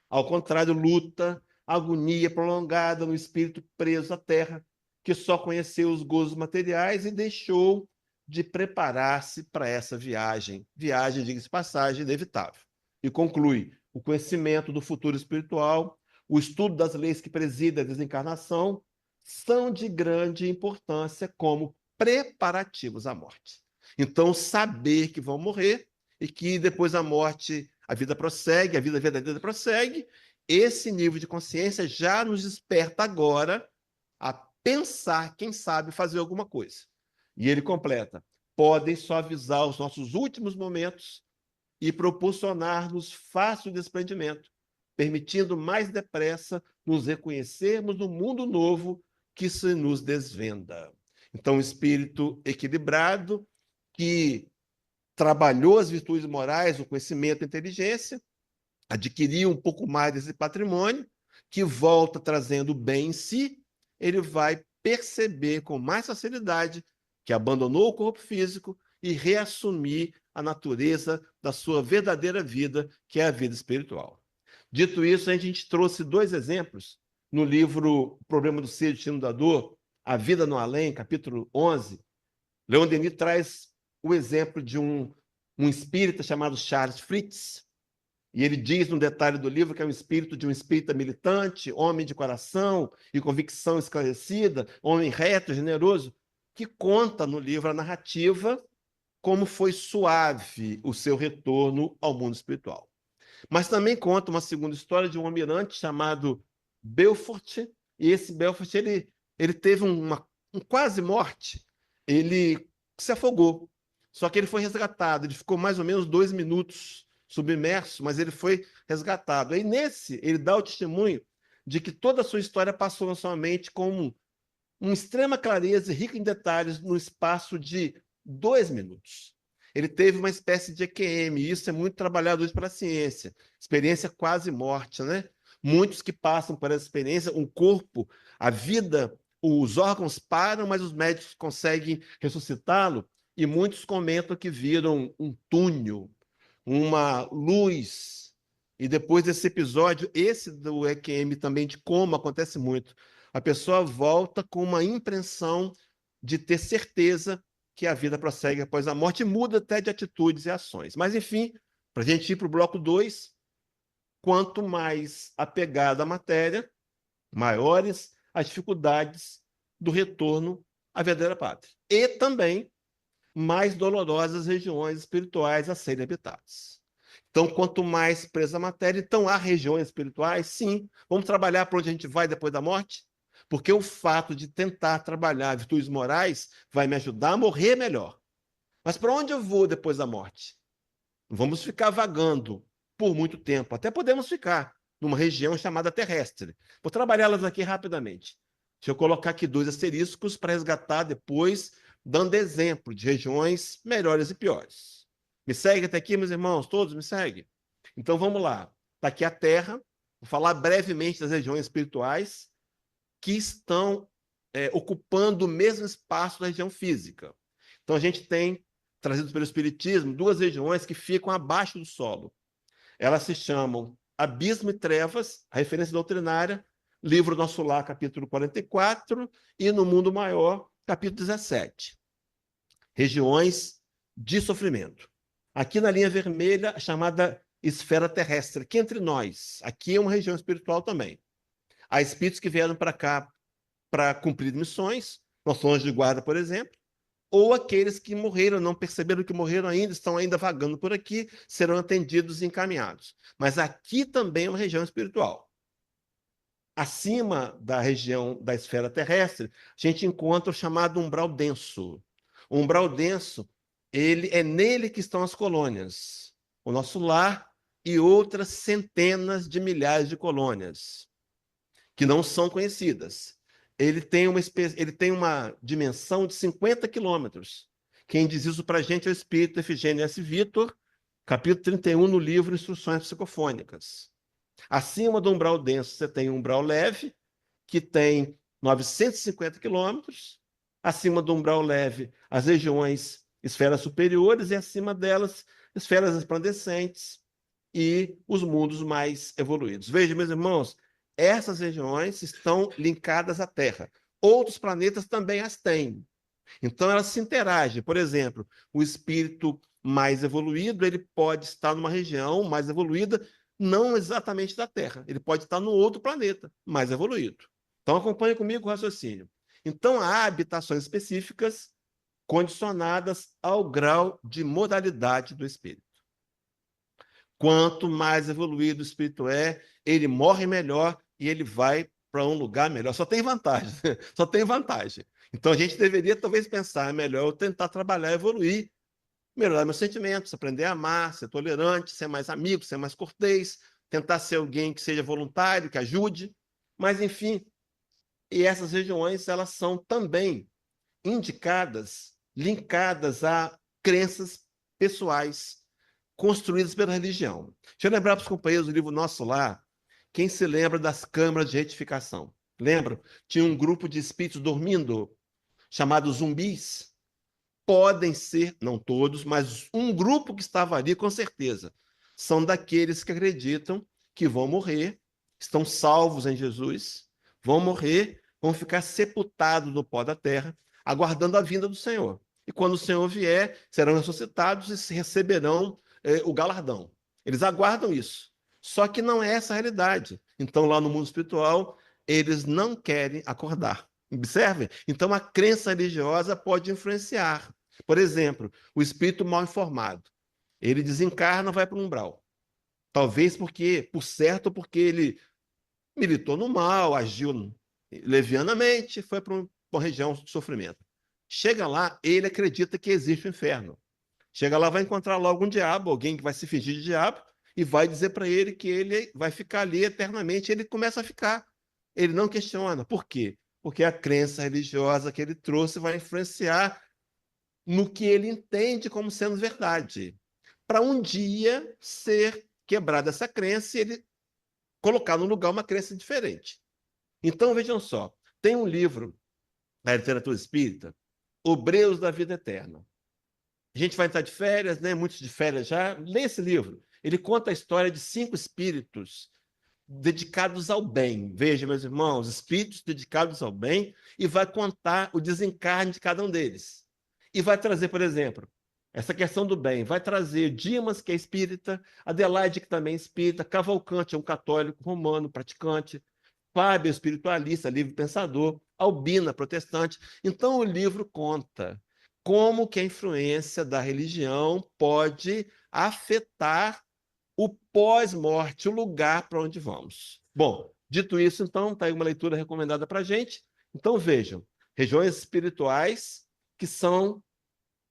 ao contrário, luta, agonia prolongada no espírito preso à terra, que só conheceu os gozos materiais e deixou de preparar-se para essa viagem. Viagem, diga-se passagem, inevitável. E conclui: o conhecimento do futuro espiritual, o estudo das leis que presidem a desencarnação, são de grande importância como preparativos à morte. Então, saber que vão morrer e que depois da morte a vida prossegue, a vida verdadeira prossegue, esse nível de consciência já nos desperta agora a pensar, quem sabe, fazer alguma coisa. E ele completa: podem suavizar os nossos últimos momentos e proporcionar-nos fácil desprendimento, permitindo mais depressa nos reconhecermos no mundo novo que se nos desvenda. Então, um espírito equilibrado que trabalhou as virtudes morais, o conhecimento, a inteligência, adquiriu um pouco mais desse patrimônio, que volta trazendo bem em si, ele vai perceber com mais facilidade que abandonou o corpo físico e reassumir a natureza da sua verdadeira vida, que é a vida espiritual. Dito isso, a gente trouxe dois exemplos no livro O Problema do Ser e o Destino da Dor, A Vida no Além, capítulo 11. Leon Denis traz o exemplo de um espírita chamado Charles Fritz, e ele diz no detalhe do livro que é um espírito de um espírita militante, homem de coração e convicção esclarecida, homem reto, generoso, que conta no livro a narrativa como foi suave o seu retorno ao mundo espiritual. Mas também conta uma segunda história de um almirante chamado Belfort, e esse Belfort ele teve um quase morte, ele se afogou, só que ele foi resgatado, ele ficou mais ou menos 2 minutos submerso, mas ele foi resgatado. Aí nesse, ele dá o testemunho de que toda a sua história passou na sua mente com uma extrema clareza e rica em detalhes no espaço de 2 minutos. Ele teve uma espécie de EQM, e isso é muito trabalhado hoje pela ciência, experiência quase morte, né? Muitos que passam por essa experiência, o corpo, a vida, os órgãos param, mas os médicos conseguem ressuscitá-lo, E muitos comentam que viram um túnel, uma luz. E depois desse episódio, esse do EQM também, de como acontece muito, a pessoa volta com uma impressão de ter certeza que a vida prossegue após a morte e muda até de atitudes e ações. Mas, enfim, para a gente ir para o bloco 2, quanto mais apegado à matéria, maiores as dificuldades do retorno à verdadeira pátria. E também mais dolorosas regiões espirituais a serem habitadas. Então, quanto mais presa a matéria, então há regiões espirituais, sim. Vamos trabalhar para onde a gente vai depois da morte? Porque o fato de tentar trabalhar virtudes morais vai me ajudar a morrer melhor. Mas para onde eu vou depois da morte? Vamos ficar vagando por muito tempo. Até podemos ficar numa região chamada terrestre. Vou trabalhá-las aqui rapidamente. Deixa eu colocar aqui 2 asteriscos para resgatar depois, dando exemplo de regiões melhores e piores. Me segue até aqui, meus irmãos? Todos me seguem? Então vamos lá. Está aqui a Terra. Vou falar brevemente das regiões espirituais que estão ocupando o mesmo espaço da região física. Então a gente tem, trazido pelo Espiritismo, 2 regiões que ficam abaixo do solo. Elas se chamam Abismo e Trevas, a referência doutrinária, livro Nosso Lar, capítulo 44, e No Mundo Maior, capítulo 17. Regiões de sofrimento. Aqui na linha vermelha, a chamada esfera terrestre, que entre nós, aqui é uma região espiritual também. Há espíritos que vieram para cá para cumprir missões, nossos anjos de guarda, por exemplo, ou aqueles que morreram, não perceberam que morreram ainda, estão ainda vagando por aqui, serão atendidos e encaminhados. Mas aqui também é uma região espiritual. Acima da região da esfera terrestre, a gente encontra o chamado umbral denso. O umbral denso, é nele que estão as colônias, o nosso lar e outras centenas de milhares de colônias, que não são conhecidas. Ele tem uma dimensão de 50 quilômetros. Quem diz isso para a gente é o espírito Efigênio S. Vitor, capítulo 31, no livro Instruções Psicofônicas. Acima do umbral denso, você tem um umbral leve, que tem 950 quilômetros. Acima do umbral leve, as regiões esferas superiores, e acima delas, esferas resplandecentes e os mundos mais evoluídos. Veja, meus irmãos, essas regiões estão linkadas à Terra. Outros planetas também as têm. Então, elas se interagem. Por exemplo, o espírito mais evoluído, ele pode estar numa região mais evoluída, não exatamente da Terra. Ele pode estar num outro planeta mais evoluído. Então, acompanhe comigo o raciocínio. Então, há habitações específicas condicionadas ao grau de modalidade do espírito. Quanto mais evoluído o espírito ele morre melhor e ele vai para um lugar melhor. Só tem vantagem, só tem vantagem. Então a gente deveria talvez pensar, é melhor eu tentar trabalhar, evoluir, melhorar meus sentimentos, aprender a amar, ser tolerante, ser mais amigo, ser mais cortês, tentar ser alguém que seja voluntário, que ajude. Mas, enfim, e essas regiões, elas são também indicadas, linkadas a crenças pessoais construídas pela religião. Deixa eu lembrar para os companheiros do livro Nosso Lar, quem se lembra das câmaras de retificação? Lembra? Tinha um grupo de espíritos dormindo, chamados zumbis. Podem ser, não todos, mas um grupo que estava ali, com certeza, são daqueles que acreditam que vão morrer, estão salvos em Jesus, vão morrer, vão ficar sepultados no pó da terra, aguardando a vinda do Senhor. E quando o Senhor vier, serão ressuscitados e receberão o galardão. Eles aguardam isso. Só que não é essa a realidade. Então, lá no mundo espiritual, eles não querem acordar. Observe? Então, a crença religiosa pode influenciar. Por exemplo, o espírito mal informado. Ele desencarna, vai para o umbral. Talvez porque, por certo, porque ele militou no mal, agiu levianamente, foi para uma região de sofrimento. Chega lá, ele acredita que existe o inferno. Chega lá, vai encontrar logo um diabo, alguém que vai se fingir de diabo, e vai dizer para ele que ele vai ficar ali eternamente. Ele começa a ficar. Ele não questiona. Por quê? Porque a crença religiosa que ele trouxe vai influenciar no que ele entende como sendo verdade. Para um dia ser quebrada essa crença e ele colocar no lugar uma crença diferente. Então, vejam só, tem um livro da literatura espírita, Obreiros da Vida Eterna. A gente vai entrar de férias, né? Muitos de férias já. Lê esse livro. Ele conta a história de 5 espíritos dedicados ao bem. Veja, meus irmãos, espíritos dedicados ao bem, e vai contar o desencarne de cada um deles. E vai trazer, por exemplo, essa questão do bem. Vai trazer Dimas, que é espírita, Adelaide, que também é espírita, Cavalcante é um católico romano praticante, Fábio, espiritualista, livre pensador, Albina, protestante. Então, o livro conta como que a influência da religião pode afetar o pós-morte, o lugar para onde vamos. Bom, dito isso, então, está aí uma leitura recomendada para a gente. Então, vejam, regiões espirituais que são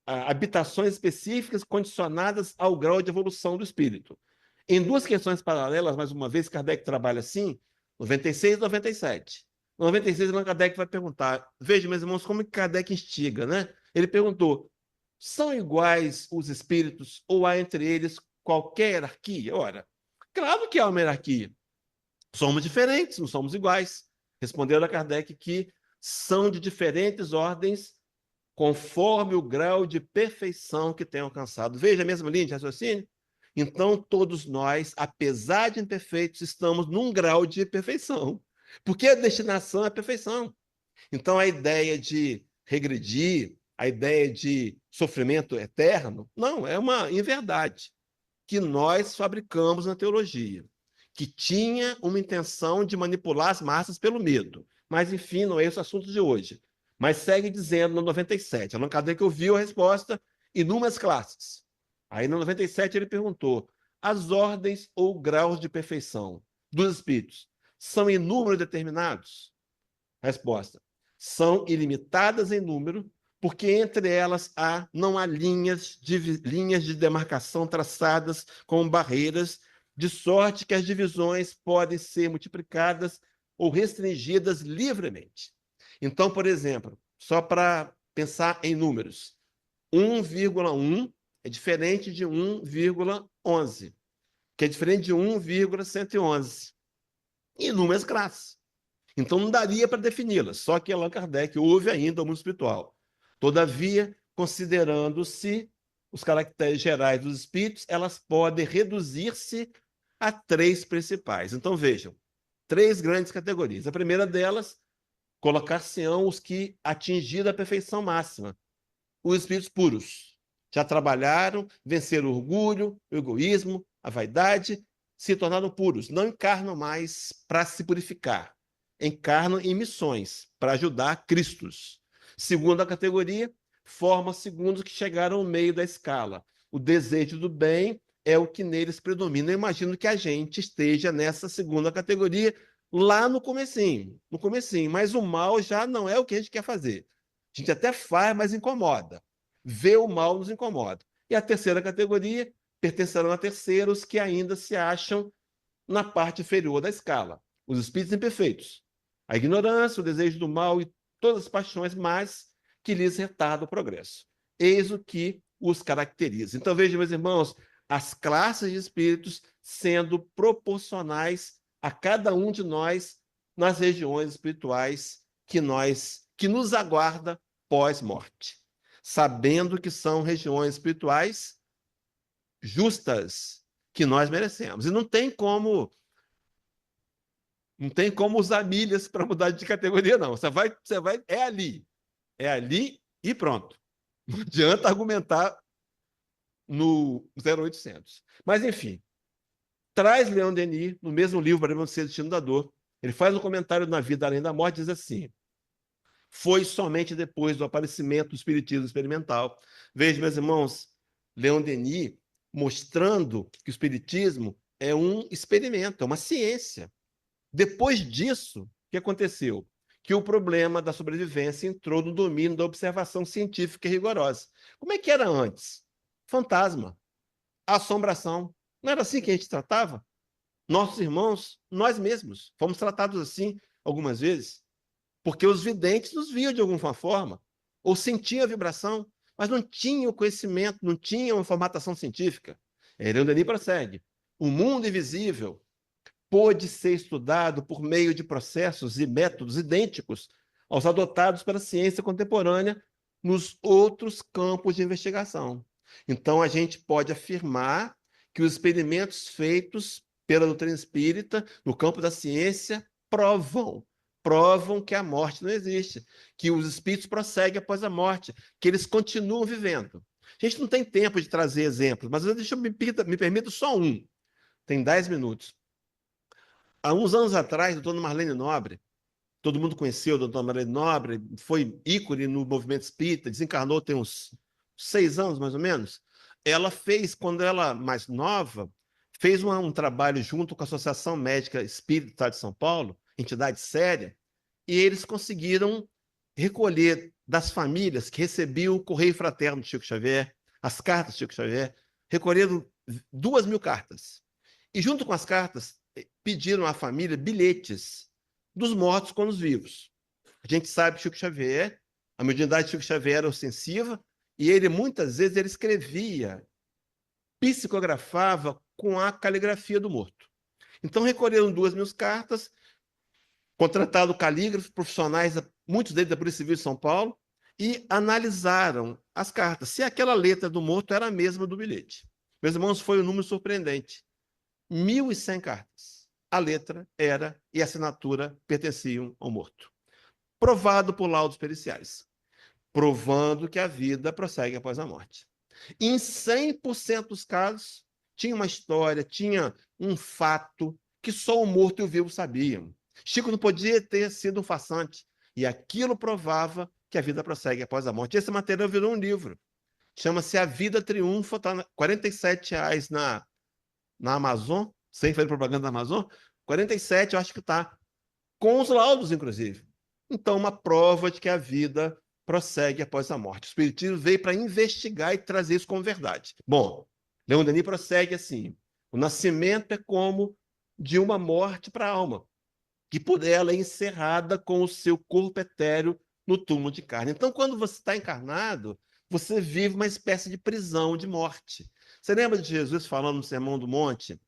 habitações específicas condicionadas ao grau de evolução do espírito. Em duas questões paralelas, mais uma vez, Kardec trabalha assim, 96 e 97. No 96, Allan Kardec vai perguntar, veja, meus irmãos, como que Kardec instiga, né? Ele perguntou, são iguais os espíritos ou há entre eles qualquer hierarquia? Ora, claro que há uma hierarquia. Somos diferentes, não somos iguais. Respondeu Allan Kardec que são de diferentes ordens conforme o grau de perfeição que tenham alcançado. Veja a mesma linha de raciocínio? Então, todos nós, apesar de imperfeitos, estamos num grau de perfeição, porque a destinação é a perfeição. Então, a ideia de regredir, a ideia de sofrimento eterno, não, é uma inverdade que nós fabricamos na teologia, que tinha uma intenção de manipular as massas pelo medo. Mas, enfim, não é esse o assunto de hoje. Mas segue dizendo no 97. Allan Kardec ouviu a resposta inúmeras classes. Aí no 97 ele perguntou: as ordens ou graus de perfeição dos espíritos são em número determinados? Resposta: são ilimitadas em número, porque entre elas não há linhas de demarcação traçadas como barreiras, de sorte que as divisões podem ser multiplicadas ou restringidas livremente. Então, por exemplo, só para pensar em números, 1,1 é diferente de 1,11, que é diferente de 1,111. Inúmeras classes. Então não daria para defini-las, só que Allan Kardec houve ainda o mundo espiritual. Todavia, considerando-se os caracteres gerais dos espíritos, elas podem reduzir-se a 3 principais. Então vejam, 3 grandes categorias. A primeira delas, colocar-se-ão os que atingiram a perfeição máxima, os espíritos puros. Já trabalharam, venceram o orgulho, o egoísmo, a vaidade, se tornaram puros. Não encarnam mais para se purificar. Encarnam em missões para ajudar Cristos. Segunda categoria, forma segundos que chegaram ao meio da escala. O desejo do bem é o que neles predomina. Eu imagino que a gente esteja nessa segunda categoria lá no comecinho, mas o mal já não é o que a gente quer fazer. A gente até faz, mas incomoda. Ver o mal nos incomoda. E a terceira categoria pertencerão a terceiros que ainda se acham na parte inferior da escala. Os espíritos imperfeitos. A ignorância, o desejo do mal e todas as paixões más que lhes retardam o progresso. Eis o que os caracteriza. Então, vejam, meus irmãos, as classes de espíritos sendo proporcionais a cada um de nós nas regiões espirituais que nos aguarda pós-morte, sabendo que são regiões espirituais justas que nós merecemos. E não tem como usar milhas para mudar de categoria, não. É ali e pronto. Não adianta argumentar no 0800. Mas, enfim, traz Leon Denis, no mesmo livro, Para Vencer o Destino da Dor, ele faz um comentário na Vida Além da Morte, diz assim: foi somente depois do aparecimento do espiritismo experimental. Veja, meus irmãos, Leon Denis mostrando que o espiritismo é um experimento, é uma ciência. Depois disso, o que aconteceu? Que o problema da sobrevivência entrou no domínio da observação científica rigorosa. Como é que era antes? Fantasma, assombração. Não era assim que a gente tratava? Nossos irmãos, nós mesmos, fomos tratados assim algumas vezes, porque os videntes nos viam de alguma forma, ou sentiam a vibração, mas não tinham o conhecimento, não tinham uma formatação científica. Leon Denis prossegue. O mundo invisível pôde ser estudado por meio de processos e métodos idênticos aos adotados pela ciência contemporânea nos outros campos de investigação. Então, a gente pode afirmar que os experimentos feitos pela doutrina espírita, no campo da ciência, provam que a morte não existe, que os espíritos prosseguem após a morte, que eles continuam vivendo. A gente não tem tempo de trazer exemplos, mas deixa eu me permito só um. Tem 10 minutos. Há uns anos atrás, a doutora Marlene Nobre, todo mundo conheceu a doutora Marlene Nobre, foi ícone no movimento espírita, desencarnou tem uns 6 anos, mais ou menos. Ela fez, quando ela mais nova, fez um trabalho junto com a Associação Médica Espírita do Estado de São Paulo, entidade séria, e eles conseguiram recolher das famílias que recebiam o Correio Fraterno de Chico Xavier, as cartas de Chico Xavier, recolheram 2.000 cartas. E junto com as cartas, pediram à família bilhetes dos mortos com os vivos. A gente sabe que Chico Xavier, a mediunidade de Chico Xavier era ostensiva, e ele, muitas vezes, ele escrevia, psicografava com a caligrafia do morto. Então, recolheram 2.000 cartas, contrataram calígrafos profissionais, muitos deles da Polícia Civil de São Paulo, e analisaram as cartas, se aquela letra do morto era a mesma do bilhete. Meus irmãos, foi um número surpreendente. 1.100 cartas. A letra era e a assinatura pertenciam ao morto. Provado por laudos periciais, provando que a vida prossegue após a morte. Em 100% dos casos, tinha uma história, tinha um fato que só o morto e o vivo sabiam. Chico não podia ter sido um farsante, e aquilo provava que a vida prossegue após a morte. Esse material virou um livro. Chama-se A Vida Triunfa, está R$ 47 na Amazon, sem fazer propaganda da Amazon, 47, eu acho que está, com os laudos, inclusive. Então, uma prova de que a vida prossegue após a morte. O Espiritismo veio para investigar e trazer isso como verdade. Bom, Leon Denis prossegue assim: o nascimento é como de uma morte para a alma, que por ela é encerrada com o seu corpo etéreo no túmulo de carne. Então, quando você está encarnado, você vive uma espécie de prisão, de morte. Você lembra de Jesus falando no Sermão do Monte,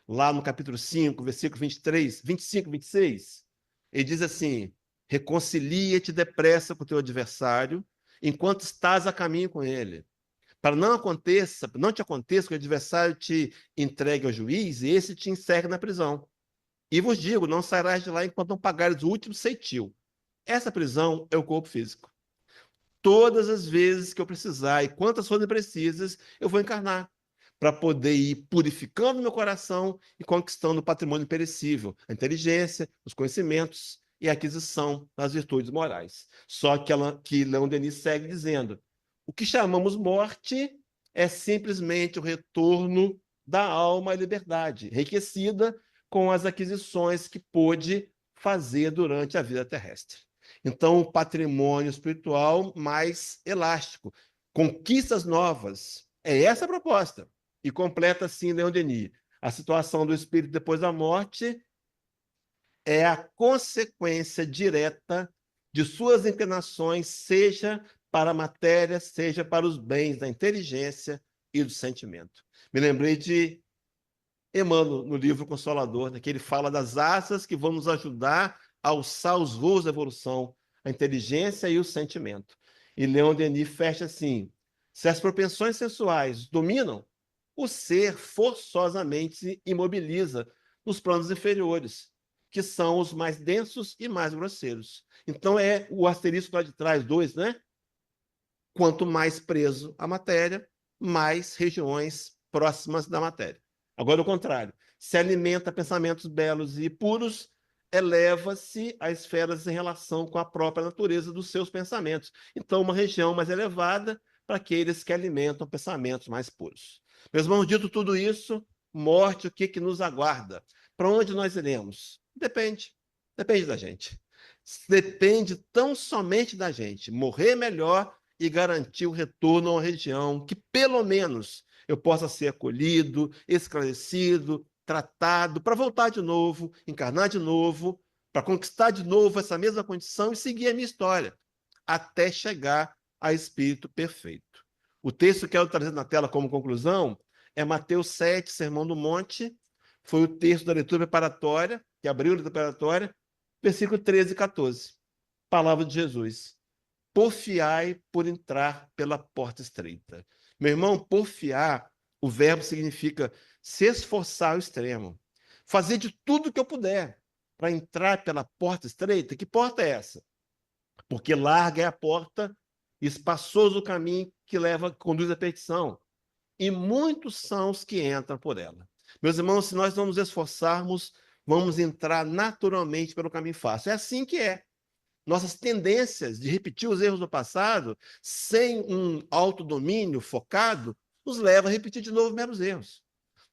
lá no capítulo 5, versículo 23, 25, 26? Ele diz assim: reconcilia-te depressa com o teu adversário, enquanto estás a caminho com ele, para não te aconteça que o adversário te entregue ao juiz e esse te encerre na prisão. E vos digo, não sairás de lá enquanto não pagares o último ceitil. Essa prisão é o corpo físico. Todas as vezes que eu precisar e quantas forem precisas, eu vou encarnar para poder ir purificando meu coração e conquistando o patrimônio perecível, a inteligência, os conhecimentos e a aquisição das virtudes morais. Só que Leon Denis segue dizendo: o que chamamos morte é simplesmente o retorno da alma à liberdade, enriquecida com as aquisições que pôde fazer durante a vida terrestre. Então, o patrimônio espiritual mais elástico, conquistas novas, é essa a proposta. E completa assim Leon Denis: a situação do espírito depois da morte é a consequência direta de suas inclinações, seja para a matéria, seja para os bens da inteligência e do sentimento. Me lembrei de Emmanuel, no livro Consolador, né, que ele fala das asas que vão nos ajudar a alçar os voos da evolução, a inteligência e o sentimento. E Leon Denis fecha assim: se as propensões sensuais dominam, o ser forçosamente se imobiliza nos planos inferiores, que são os mais densos e mais grosseiros. Então é o asterisco lá de trás, 2, né? Quanto mais preso à matéria, mais regiões próximas da matéria. Agora, o contrário: se alimenta pensamentos belos e puros, eleva-se a esferas em relação com a própria natureza dos seus pensamentos. Então, uma região mais elevada para aqueles que alimentam pensamentos mais puros. Meus irmãos, dito tudo isso, morte, o que nos aguarda? Para onde nós iremos? Depende. Depende da gente. Depende tão somente da gente. Morrer melhor e garantir o retorno a uma região que, pelo menos, eu possa ser acolhido, esclarecido, tratado, para voltar de novo, encarnar de novo, para conquistar de novo essa mesma condição e seguir a minha história, até chegar a espírito perfeito. O texto que eu quero trazer na tela como conclusão é Mateus 7, Sermão do Monte, foi o texto da leitura preparatória, que abriu a leitura preparatória, versículo 13 e 14. Palavra de Jesus: porfiai por entrar pela porta estreita. Meu irmão, porfiar, o verbo significa se esforçar ao extremo. Fazer de tudo que eu puder para entrar pela porta estreita. Que porta é essa? Porque larga é a porta, espaçoso o caminho que leva, conduz à perdição. E muitos são os que entram por ela. Meus irmãos, se nós não nos esforçarmos, vamos entrar naturalmente pelo caminho fácil. É assim que é. Nossas tendências de repetir os erros do passado, sem um autodomínio focado, nos leva a repetir de novo os mesmos erros.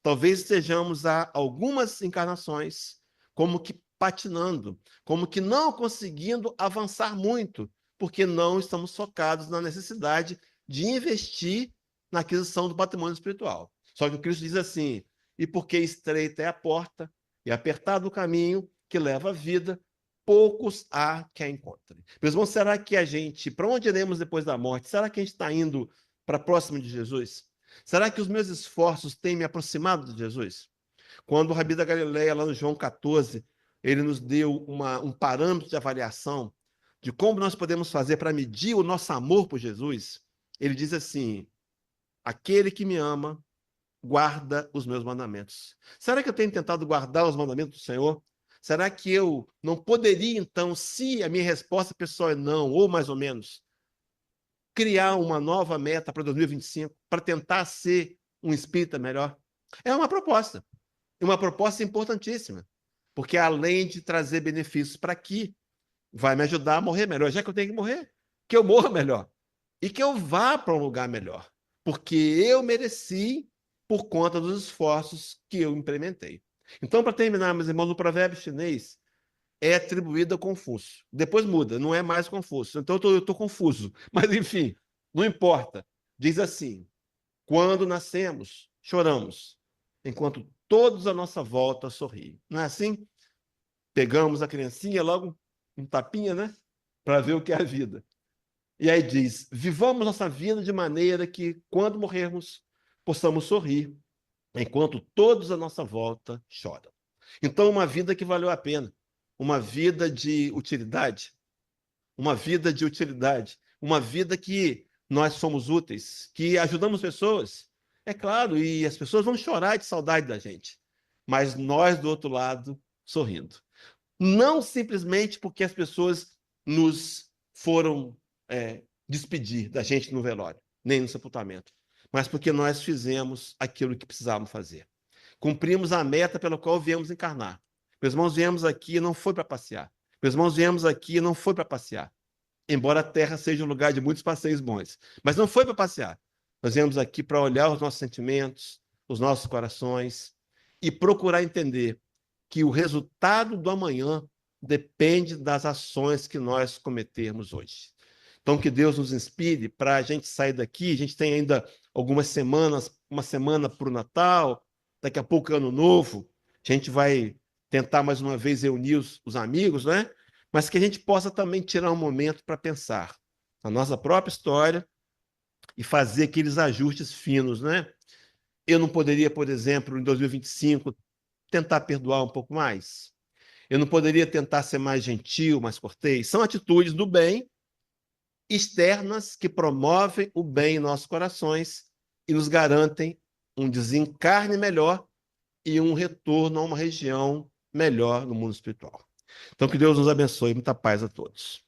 Talvez estejamos há algumas encarnações como que patinando, como que não conseguindo avançar muito, porque não estamos focados na necessidade de investir na aquisição do patrimônio espiritual. Só que o Cristo diz assim: e porque estreita é a porta e apertado o caminho que leva à vida, poucos há que a encontrem. Meus irmãos, será que a gente, para onde iremos depois da morte? Será que a gente está indo para próximo de Jesus? Será que os meus esforços têm me aproximado de Jesus? Quando o Rabi da Galileia, lá no João 14, ele nos deu um parâmetro de avaliação de como nós podemos fazer para medir o nosso amor por Jesus, ele diz assim: aquele que me ama, guarda os meus mandamentos. Será que eu tenho tentado guardar os mandamentos do Senhor? Será que eu não poderia, então, se a minha resposta pessoal é não, ou mais ou menos, criar uma nova meta para 2025 para tentar ser um espírita melhor? É uma proposta importantíssima, porque além de trazer benefícios para aqui, vai me ajudar a morrer melhor, já que eu tenho que morrer, que eu morra melhor e que eu vá para um lugar melhor, porque eu mereci por conta dos esforços que eu implementei. Então, para terminar, meus irmãos, o provérbio chinês é atribuído a Confúcio. Depois muda, não é mais Confúcio. Então eu estou confuso. Mas, enfim, não importa. Diz assim: quando nascemos, choramos, enquanto todos à nossa volta sorriem. Não é assim? Pegamos a criancinha, logo um tapinha, né? Para ver o que é a vida. E aí diz: vivamos nossa vida de maneira que, quando morrermos, possamos sorrir, enquanto todos à nossa volta choram. Então, uma vida que valeu a pena, uma vida de utilidade, uma vida de utilidade, uma vida que nós somos úteis, que ajudamos pessoas. É claro, e as pessoas vão chorar de saudade da gente, mas nós do outro lado sorrindo. Não simplesmente porque as pessoas nos foram despedir da gente no velório, nem no sepultamento, mas porque nós fizemos aquilo que precisávamos fazer. Cumprimos a meta pela qual viemos encarnar. Meus irmãos, viemos aqui não foi para passear. Meus irmãos, viemos aqui não foi para passear. Embora a Terra seja um lugar de muitos passeios bons, mas não foi para passear. Nós viemos aqui para olhar os nossos sentimentos, os nossos corações e procurar entender que o resultado do amanhã depende das ações que nós cometermos hoje. Então, que Deus nos inspire para a gente sair daqui. A gente tem ainda algumas semanas, uma semana para o Natal, daqui a pouco é Ano Novo. A gente vai tentar mais uma vez reunir os amigos, né? Mas que a gente possa também tirar um momento para pensar na nossa própria história e fazer aqueles ajustes finos, né? Eu não poderia, por exemplo, em 2025, tentar perdoar um pouco mais? Eu não poderia tentar ser mais gentil, mais cortês? São atitudes do bem, externas, que promovem o bem em nossos corações e nos garantem um desencarne melhor e um retorno a uma região melhor no mundo espiritual. Então, que Deus nos abençoe. Muita paz a todos.